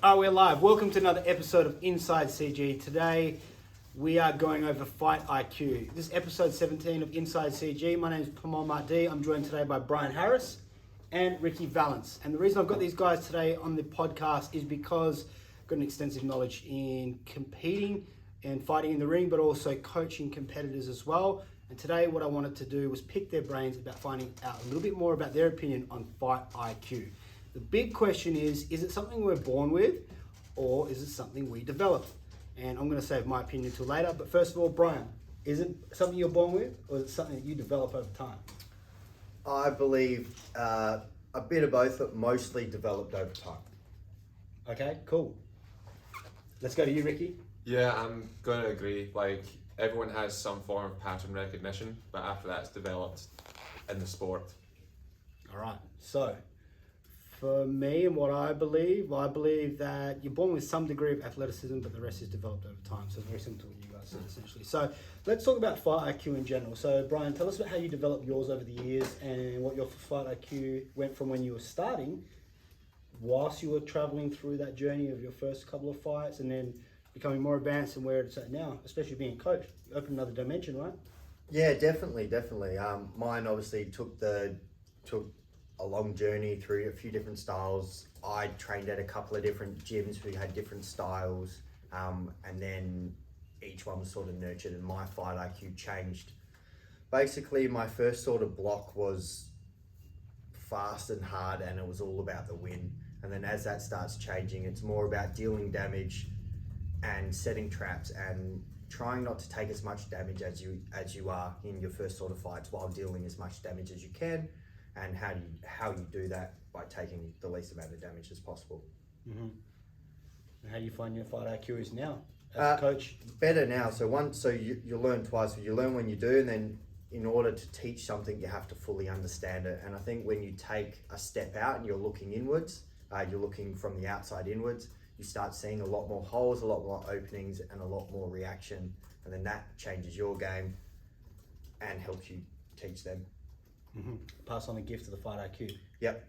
Oh, we're live. Welcome to another episode of Inside CG. Today, we are going over Fight IQ. This is episode 17 of Inside CG. My name is Pamal Mahdi. I'm joined today by Brian Harris and Ricky Valance. And the reason I've got these guys today on the podcast is because I've got an extensive knowledge in competing and fighting in the ring, but also coaching competitors as well. And today, what I wanted to do was pick their brains about finding out a little bit more about their opinion on Fight IQ. The big question is it something we're born with or is it something we develop? And I'm going to save my opinion until later. But first of all, Brian, is it something you're born with or is it something that you develop over time? I believe a bit of both, but mostly developed over time. Okay, cool. Let's go to you, Ricky. Yeah, I'm going to agree. Like, everyone has some form of pattern recognition, but after that's developed in the sport. All right, so for me and what I believe that you're born with some degree of athleticism, but the rest is developed over time. So it's very similar to what you guys said, essentially. So let's talk about Fight IQ in general. So Brian, tell us about how you developed yours over the years and what your Fight IQ went from when you were starting, whilst you were traveling through that journey of your first couple of fights, and then becoming more advanced and where it's at now, especially being a coach. You opened another dimension, right? Yeah, definitely. Mine obviously took a long journey through a few different styles. I trained at a couple of different gyms who had different styles, and then each one was sort of nurtured and my Fight IQ changed. Basically, my first sort of block was fast and hard and it was all about the win. And then as that starts changing, it's more about dealing damage and setting traps and trying not to take as much damage as you are in your first sort of fights while dealing as much damage as you can. And how you do that by taking the least amount of damage as possible. Mm-hmm. And how do you find your Fight IQ is now as a coach? Better now. So you learn twice. You learn when you do, and then in order to teach something, you have to fully understand it. And I think when you take a step out and you're looking inwards, you're looking from the outside inwards, you start seeing a lot more holes, a lot more openings, and a lot more reaction. And then that changes your game and helps you teach them. Mm-hmm. Pass on the gift of the Fight IQ. Yep.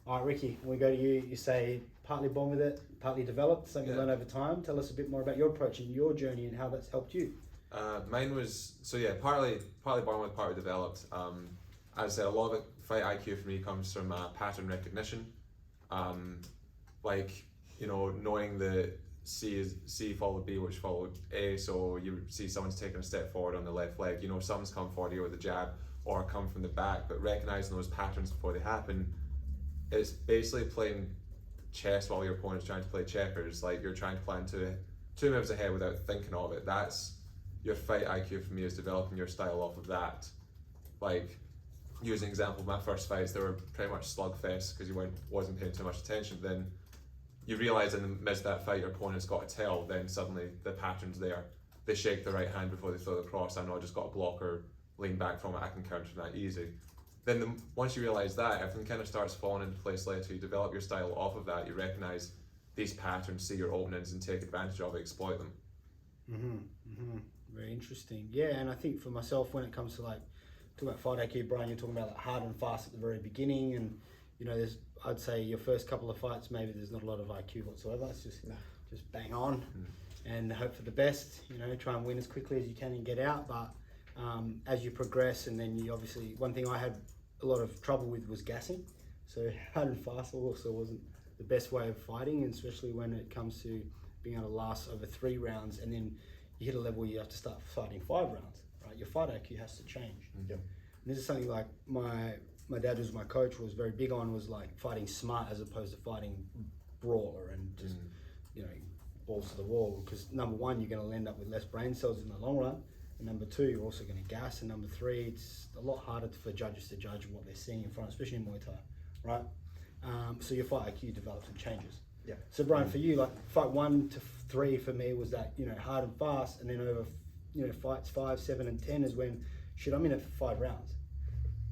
All right, Ricky, when we go to you, you say partly born with it, partly developed, something you learned over time. Tell us a bit more about your approach and your journey and how that's helped you. Mine was, partly born with, partly developed. As I said, a lot of Fight IQ for me comes from pattern recognition. Knowing the C followed B, which followed A, so you see someone's taking a step forward on the left leg, someone's come forward here with a jab, or come from the back, but recognizing those patterns before they happen, it's basically playing chess while your opponent's trying to play checkers. Like, you're trying to plan two moves ahead without thinking of it. That's your Fight IQ for me, is developing your style off of that. Like, using an example of my first fights, they were pretty much slugfests because you wasn't paying too much attention. Then you realize in the midst of that fight your opponent's got a tell, then suddenly the pattern's there. They shake the right hand before they throw the cross. I know I just got a blocker, lean back from it, I can counter that easy. Then once you realise that, everything kind of starts falling into place later. You develop your style off of that, you recognise these patterns, see your openings and take advantage of it, exploit them. Very interesting. Yeah, and I think for myself, when it comes to talking about Fight IQ, Brian, you're talking about hard and fast at the very beginning, and I'd say your first couple of fights, maybe there's not a lot of IQ whatsoever. It's just bang on and hope for the best, try and win as quickly as you can and get out. But as you progress, and then you obviously, one thing I had a lot of trouble with was gassing. So hard and fast also wasn't the best way of fighting, and especially when it comes to being able to last over 3 rounds, and then you hit a level where you have to start fighting 5 rounds, right? Your Fight IQ has to change. Yep. And this is something like my dad, who's my coach, was very big on, was like fighting smart as opposed to fighting brawler and just, balls to the wall. Because number one, you're going to end up with less brain cells in the long run. And number 2, you're also going to gas. And number 3, it's a lot harder for judges to judge what they're seeing in front, especially in Muay Thai, right? So your Fight IQ develops and changes. Yeah. So Brian, for you, fight 1 to 3 for me was that, hard and fast. And then over, fights 5, 7, and 10 is when, I'm in it for 5 rounds.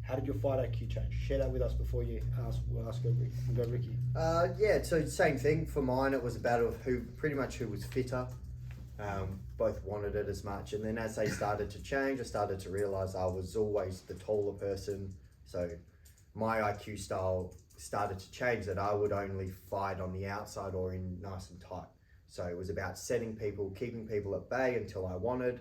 How did your Fight IQ change? Share that with us before we'll ask Ricky. So same thing. For mine, it was a battle of who was fitter. Both wanted it as much. And then as they started to change, I started to realise I was always the taller person. So my IQ style started to change that I would only fight on the outside or in nice and tight. So it was about setting people, keeping people at bay until I wanted,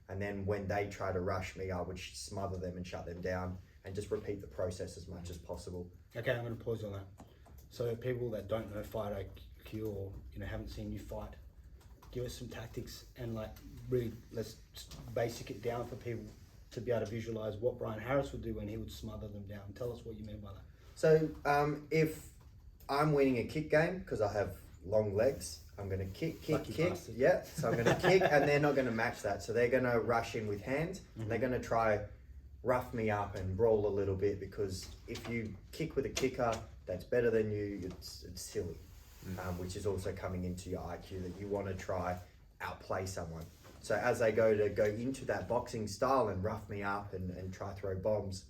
and then when they try to rush me, I would smother them and shut them down, and just repeat the process as much as possible. Okay, I'm going to pause on that. So people that don't know fight IQ or haven't seen you fight, give us some tactics and like really let's basic it down for people to be able to visualize what Brian Harris would do when he would smother them down. Tell us what you mean by that. So if I'm winning a kick game because I have long legs, I'm going to kick. Bastard. Yeah, so I'm going to kick, and they're not going to match that. So they're going to rush in with hands. And they're going to try rough me up and brawl a little bit, because if you kick with a kicker that's better than you, it's silly. Which is also coming into your IQ, that you want to try outplay someone. So as they go into that boxing style and rough me up and try throw bombs,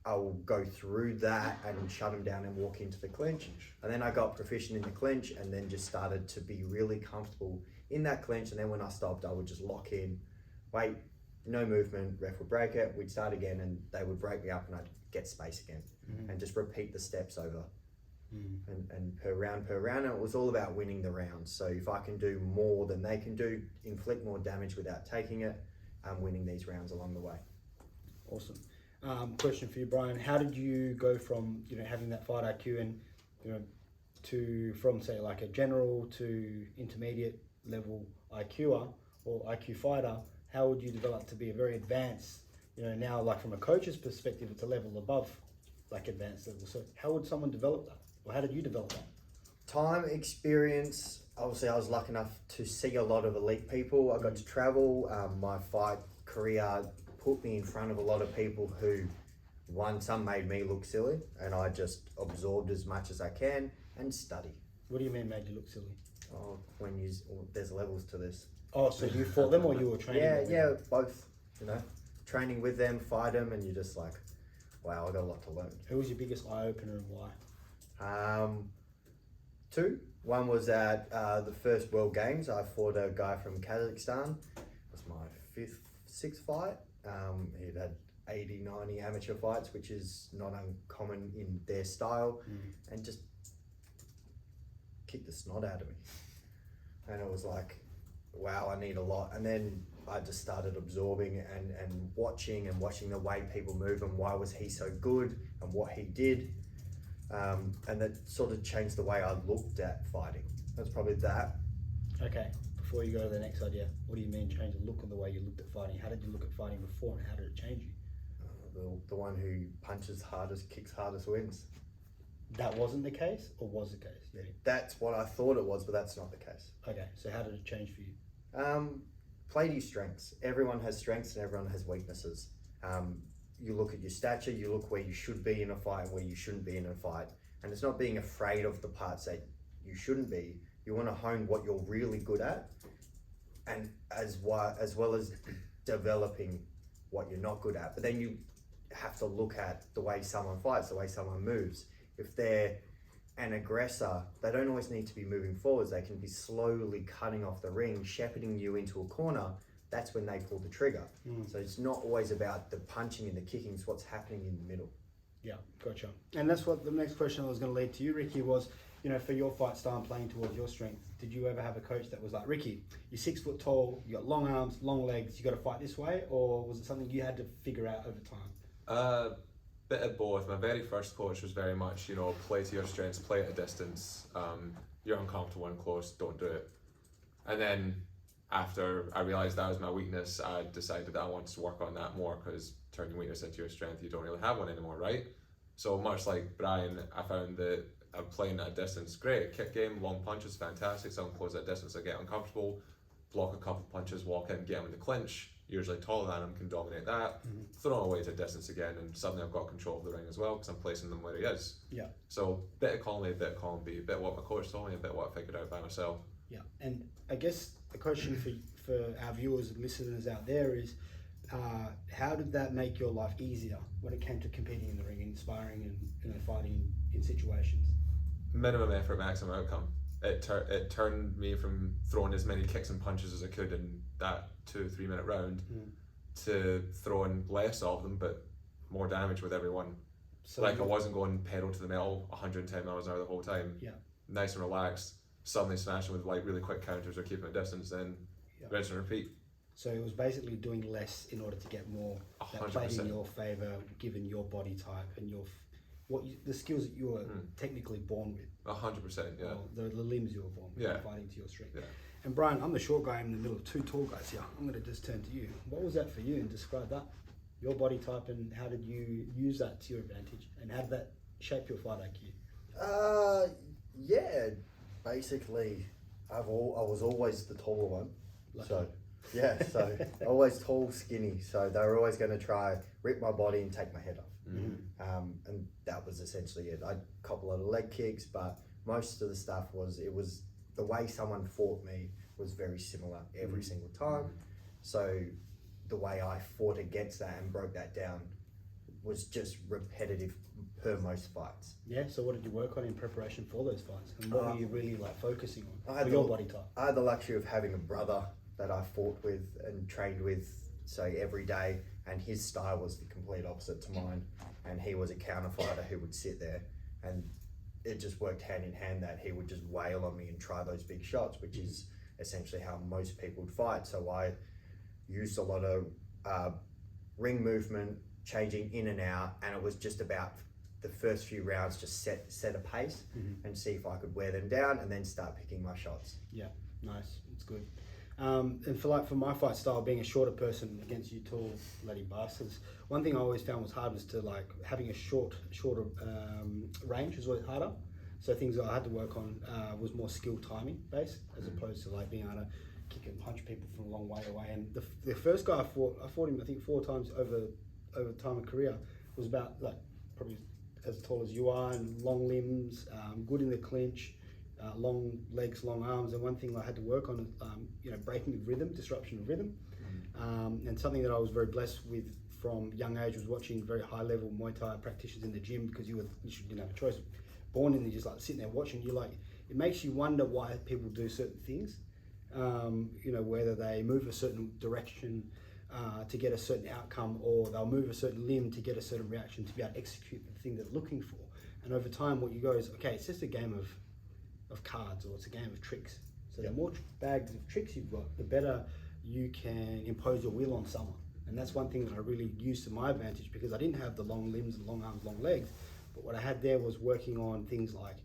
I will go through that and shut them down and walk into the clinch. And then I got proficient in the clinch, and then just started to be really comfortable in that clinch. And then when I stopped, I would just lock in, wait, no movement, ref would break it, we'd start again, and they would break me up and I'd get space again. And just repeat the steps over. And per round, and it was all about winning the round. So if I can do more than they can do, inflict more damage without taking it, I'm winning these rounds along the way. Awesome. Question for you, Brian. How did you go from having that fight IQ and from say like a general to intermediate level IQer or IQ fighter? How would you develop to be a very advanced? Now like from a coach's perspective, it's a level above like advanced level. So how would someone develop that? Or how did you develop that? Time, experience. Obviously, I was lucky enough to see a lot of elite people. I got to travel. My fight career put me in front of a lot of people who, some made me look silly, and I just absorbed as much as I can and study. What do you mean made you look silly? Oh, there's levels to this. Oh, so you fought them or you were training with them? Yeah, both. Training with them, fight them, and you're just like, wow, I got a lot to learn. Who was your biggest eye opener and why? Two. One was at the first World Games. I fought a guy from Kazakhstan. It was my sixth fight. He'd had 80, 90 amateur fights, which is not uncommon in their style, and just kicked the snot out of me. And it was like, wow, I need a lot. And then I just started absorbing and watching the way people move and why was he so good and what he did. And that sort of changed the way I looked at fighting. That's probably that. Okay, before you go to the next idea, what do you mean change the look and the way you looked at fighting? How did you look at fighting before and how did it change you? The one who punches hardest, kicks hardest wins. That wasn't the case or was the case? Yeah. That's what I thought it was, but that's not the case. Okay, so how did it change for you? Play to your strengths. Everyone has strengths and everyone has weaknesses. You look at your stature, you look where you should be in a fight and where you shouldn't be in a fight. And it's not being afraid of the parts that you shouldn't be. You want to hone what you're really good at, and as well as developing what you're not good at. But then you have to look at the way someone fights, the way someone moves. If they're an aggressor, they don't always need to be moving forwards. They can be slowly cutting off the ring, shepherding you into a corner. That's when they pull the trigger. So it's not always about the punching and the kicking, it's what's happening in the middle. Yeah, gotcha. And that's what the next question I was going to lead to you, Ricky, was, for your fight style and playing towards your strength, did you ever have a coach that was like, Ricky, you're 6 foot tall, you got long arms, long legs, you got to fight this way? Or was it something you had to figure out over time? Bit of both. My very first coach was very much, play to your strengths, play at a distance. You're uncomfortable and close, don't do it. And then after I realised that was my weakness, I decided that I wanted to work on that more, because turning weakness into your strength, you don't really have one anymore, right? So much like Brian, I found that playing at a distance, great. Kick game, long punches, fantastic. Someone close at distance, I get uncomfortable, block a couple punches, walk in, get him in the clinch. Usually taller than him, can dominate that. Throw him away to distance again, and suddenly I've got control of the ring as well, because I'm placing them where he is. Yeah. So bit of column A, bit of column B, bit of what my coach told me, a bit of what I figured out by myself. Yeah, and I guess the question for our viewers and listeners out there is, how did that make your life easier when it came to competing in the ring, inspiring and fighting in situations? Minimum effort, maximum outcome. It turned me from throwing as many kicks and punches as I could in that 2-3 minute round to throwing less of them but more damage with every one. So Like I wasn't going pedal to the metal 110 miles an hour the whole time. Yeah. Nice and relaxed. Suddenly smashing with like really quick counters or keeping a distance, then Yeah. rinse and repeat. So it was basically doing less in order to get more. That played in 100%. your favor, given your body type and your the skills that you were technically born with. 100%, yeah. Or the limbs you were born with, Yeah. fighting to your strength. Yeah. And Brian, I'm the short guy in the middle of two tall guys here. I'm going to just turn to you. What was that for you, and describe that? Your body type, and how did you use that to your advantage, and how did that shape your fight IQ? Yeah, basically, I was always the taller one. Lucky. So, yeah, so always tall, skinny. So they were always going to try rip my body and take my head off. And that was essentially it. I'd cop a lot of leg kicks, but most of the stuff was the way someone fought me was very similar every single time. So the way I fought against that and broke that down was just repetitive per most fights. Yeah. So what did you work on in preparation for those fights, and what were you really like focusing on I for your body type? I had the luxury of having a brother that I fought with and trained with, so every day, and his style was the complete opposite to mine, and he was a counter fighter who would sit there, and it just worked hand in hand that he would just wail on me and try those big shots, which is essentially how most people would fight. So I used a lot of ring movement, changing in and out, and it was just about the first few rounds just set a pace and see if I could wear them down, and then start picking my shots. Yeah, nice. It's good. And for my fight style, being a shorter person against you tall bloody bastards, one thing I always found was hard was to like having a shorter range was always harder. So things that I had to work on was more skill timing based, as opposed to like being able to kick and punch people from a long way away. And the first guy I fought him I think 4 times over time of career, was about like probably as tall as you are, and long limbs, good in the clinch. Long legs, long arms, and one thing I had to work on is, breaking of rhythm, disruption of rhythm, and something that I was very blessed with from young age was watching very high level Muay Thai practitioners in the gym, because you didn't have a choice. Born in, just like sitting there watching, it makes you wonder why people do certain things, whether they move a certain direction to get a certain outcome, or they'll move a certain limb to get a certain reaction to be able to execute the thing they're looking for. And over time, what you go is, okay, it's just a game of cards, or it's a game of tricks. So the more bags of tricks you've got, the better you can impose your will on someone. And that's one thing that I really used to my advantage, because I didn't have the long limbs and long arms, long legs. But what I had there was working on things like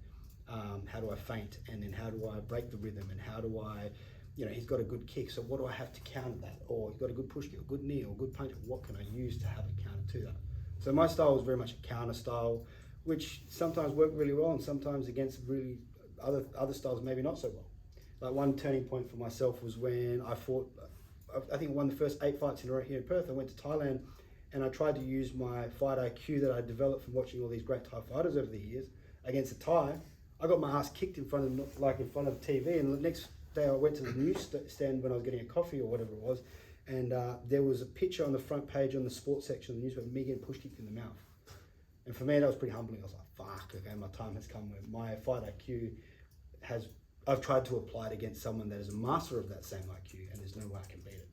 how do I feint, and then how do I break the rhythm, and how do I, he's got a good kick, so what do I have to counter that? Or he's got a good push kick, a good knee, or a good punch, what can I use to have a counter to that? So my style was very much a counter style, which sometimes worked really well, and sometimes against really other styles maybe not so well. Like one turning point for myself was when I fought, I think one of the first 8 fights in a row here in Perth. I went to Thailand, and I tried to use my fight IQ that I developed from watching all these great Thai fighters over the years against a Thai. I got my ass kicked in front of TV, and the next day I went to the newsstand when I was getting a coffee or whatever it was, and there was a picture on the front page on the sports section of the newspaper, me getting push kicked in the mouth. And for me, that was pretty humbling. I was like, fuck, okay, my time has come where my fight IQ I've tried to apply it against someone that is a master of that same IQ, and there's no way I can beat it.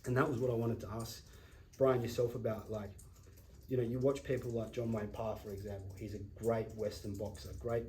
And that was what I wanted to ask Brian yourself about. Like, you watch people like John Wayne Parr, for example. He's a great Western boxer, great